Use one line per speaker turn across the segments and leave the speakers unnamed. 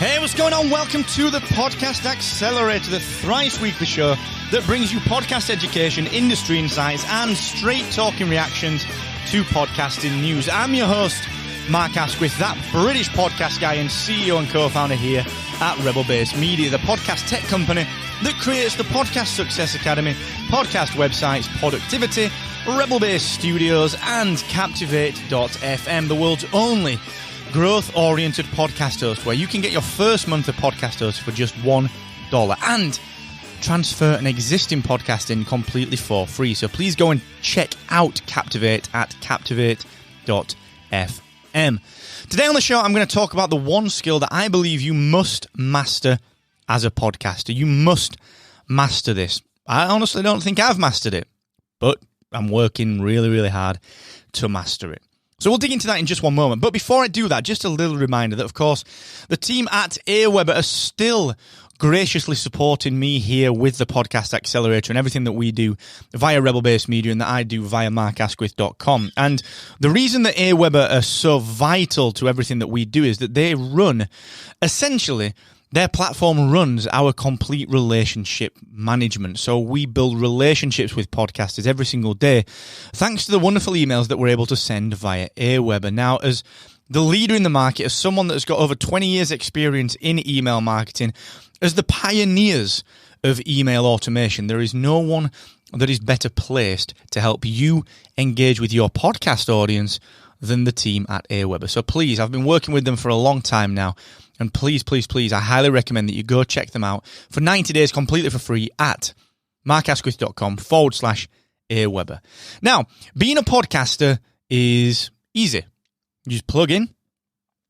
Hey, what's going on? Welcome to the Podcast Accelerator, the thrice-weekly show that brings you podcast education, industry insights, and straight-talking reactions to podcasting news. I'm your host, Mark Asquith, that British podcast guy and CEO and co-founder here at Rebel Base Media, the podcast tech company that creates the Podcast Success Academy, podcast websites, Productivity, Rebel Base Studios, and Captivate.fm, the world's only growth-oriented podcast host, where you can get your first month of podcast host for just $1 and transfer an existing podcast in completely for free. So please go and check out Captivate at Captivate.fm. Today on the show, I'm going to talk about the one skill that I believe you must master as a podcaster. You must master this. I honestly don't think I've mastered it, but I'm working really, really hard to master it. So we'll dig into that in just one moment. But before I do that, just a little reminder that, of course, the team at AWeber are still graciously supporting me here with the Podcast Accelerator and everything that we do via Rebel Base Media and that I do via markasquith.com. And the reason that AWeber are so vital to everything that we do is that they run, essentially, their platform runs our complete relationship management. So we build relationships with podcasters every single day, thanks to the wonderful emails that we're able to send via AWeber. Now, as the leader in the market, as someone that's got over 20 years experience in email marketing, as the pioneers of email automation, there is no one that is better placed to help you engage with your podcast audience than the team at AWeber. So please, I've been working with them for a long time now, and please, please, please, I highly recommend that you go check them out for 90 days completely for free at markasquith.com/AWeber. Now, being a podcaster is easy. You just plug in,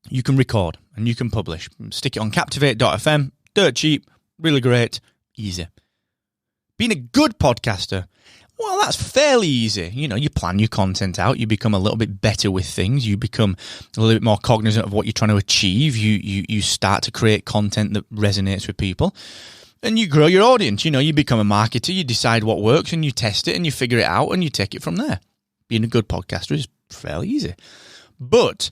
you can record, and you can publish. Stick it on Captivate.fm, dirt cheap, really great, easy. Being a good podcaster, well, that's fairly easy. You know, you plan your content out, you become a little bit better with things, you become a little bit more cognizant of what you're trying to achieve, you start to create content that resonates with people, and you grow your audience. You know, you become a marketer, you decide what works, and you test it, and you figure it out, and you take it from there. Being a good podcaster is fairly easy. But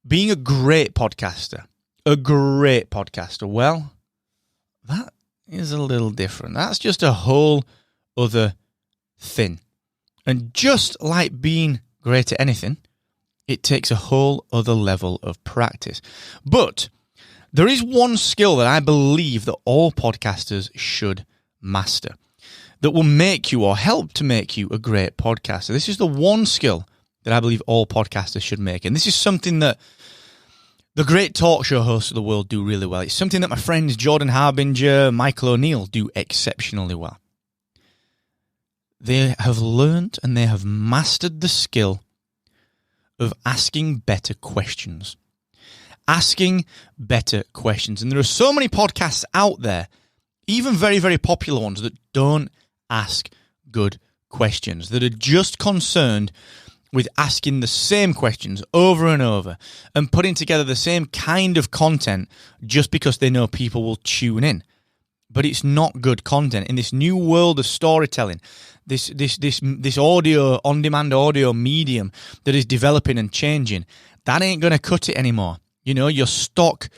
being a great podcaster, well, that is a little different. That's just a whole other thing. And just like being great at anything, it takes a whole other level of practice. But there is one skill that I believe that all podcasters should master that will make you or help to make you a great podcaster. This is the one skill that I believe all podcasters should make. And this is something that the great talk show hosts of the world do really well. It's something that my friends Jordan Harbinger, Michael O'Neill do exceptionally well. They have learned and they have mastered the skill of asking better questions. Asking better questions. And there are so many podcasts out there, even very, very popular ones, that don't ask good questions, that are just concerned with asking the same questions over and over and putting together the same kind of content just because they know people will tune in. But it's not good content. In this new world of storytelling, this audio, on-demand audio medium that is developing and changing, that ain't going to cut it anymore. You know, your stock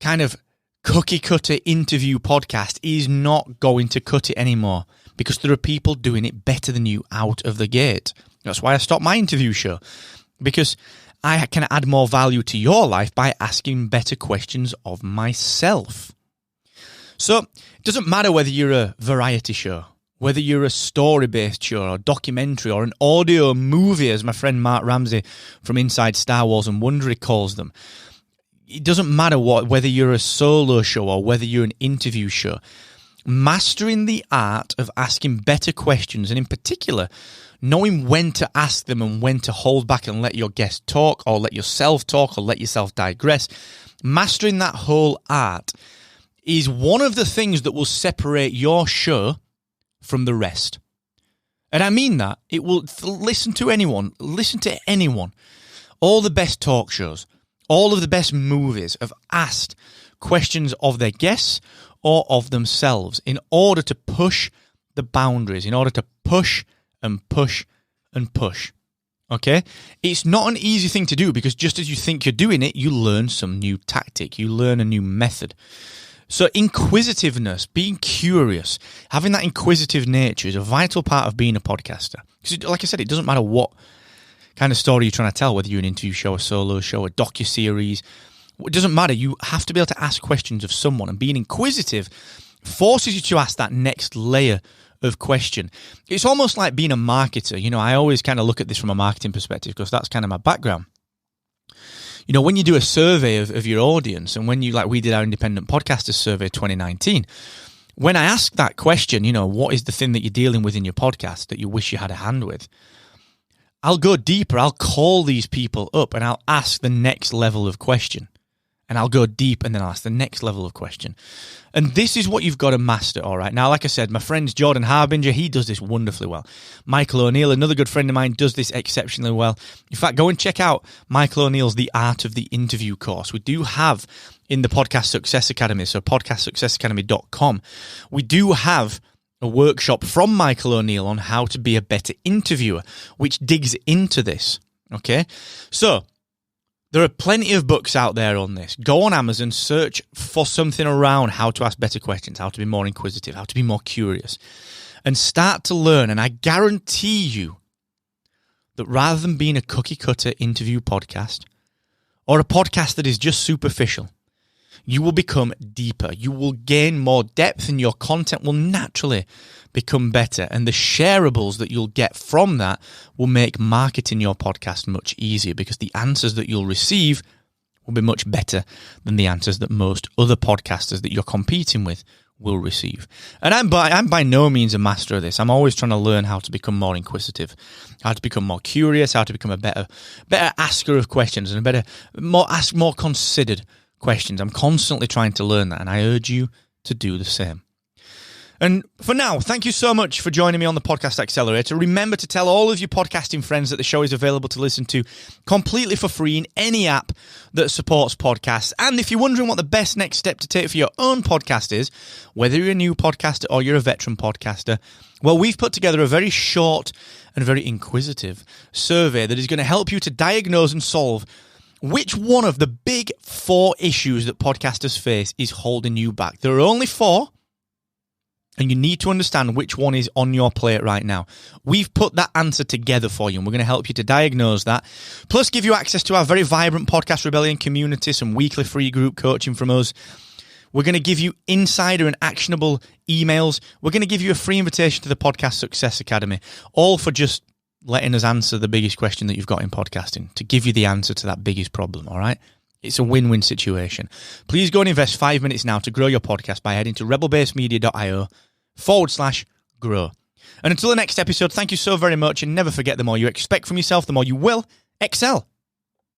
kind of cookie-cutter interview podcast is not going to cut it anymore because there are people doing it better than you out of the gate. That's why I stopped my interview show, because I can add more value to your life by asking better questions of myself. So it doesn't matter whether you're a variety show, whether you're a story-based show or a documentary or an audio movie, as my friend Mark Ramsey from Inside Star Wars and Wondery calls them. It doesn't matter whether you're a solo show or whether you're an interview show. Mastering the art of asking better questions, and in particular, knowing when to ask them and when to hold back and let your guest talk or let yourself talk or let yourself digress, mastering that whole art is one of the things that will separate your show from the rest. And I mean that. It will listen to anyone. All the best talk shows, all of the best movies have asked questions of their guests or of themselves in order to push the boundaries, in order to push and push and push. Okay? It's not an easy thing to do because just as you think you're doing it, you learn some new tactic. You learn a new method. So inquisitiveness, being curious, having that inquisitive nature is a vital part of being a podcaster. Because like I said, it doesn't matter what kind of story you're trying to tell, whether you're an interview show, a solo show, a docuseries. It doesn't matter. You have to be able to ask questions of someone, and being inquisitive forces you to ask that next layer of question. It's almost like being a marketer. You know, I always kind of look at this from a marketing perspective because that's kind of my background. You know, when you do a survey of your audience, and when you, like we did our independent podcasters survey 2019, when I ask that question, you know, what is the thing that you're dealing with in your podcast that you wish you had a hand with? I'll go deeper. I'll call these people up and I'll ask the next level of question. And I'll go deep and then I'll ask the next level of question. And this is what you've got to master, all right? Now, like I said, my friend Jordan Harbinger, he does this wonderfully well. Michael O'Neill, another good friend of mine, does this exceptionally well. In fact, go and check out Michael O'Neill's The Art of the Interview course. We do have in the Podcast Success Academy, so podcastsuccessacademy.com, we do have a workshop from Michael O'Neill on how to be a better interviewer, which digs into this, okay? So there are plenty of books out there on this. Go on Amazon, search for something around how to ask better questions, how to be more inquisitive, how to be more curious, and start to learn. And I guarantee you that rather than being a cookie-cutter interview podcast or a podcast that is just superficial, you will become deeper. You will gain more depth and your content will naturally become better. And the shareables that you'll get from that will make marketing your podcast much easier because the answers that you'll receive will be much better than the answers that most other podcasters that you're competing with will receive. And I'm by no means a master of this. I'm always trying to learn how to become more inquisitive, how to become more curious, how to become a better asker of questions and ask more considered questions. I'm constantly trying to learn that, and I urge you to do the same. And for now, thank you so much for joining me on the Podcast Accelerator. Remember to tell all of your podcasting friends that the show is available to listen to completely for free in any app that supports podcasts. And if you're wondering what the best next step to take for your own podcast is, whether you're a new podcaster or you're a veteran podcaster, well, we've put together a very short and very inquisitive survey that is going to help you to diagnose and solve which one of the big 4 issues that podcasters face is holding you back. There are only 4, and you need to understand which one is on your plate right now. We've put that answer together for you, and we're going to help you to diagnose that, plus give you access to our very vibrant Podcast Rebellion community, some weekly free group coaching from us. We're going to give you insider and actionable emails. We're going to give you a free invitation to the Podcast Success Academy, all for just letting us answer the biggest question that you've got in podcasting, to give you the answer to that biggest problem, all right? It's a win-win situation. Please go and invest 5 minutes now to grow your podcast by heading to rebelbasemedia.io/grow. And until the next episode, thank you so very much, and never forget, the more you expect from yourself, the more you will excel.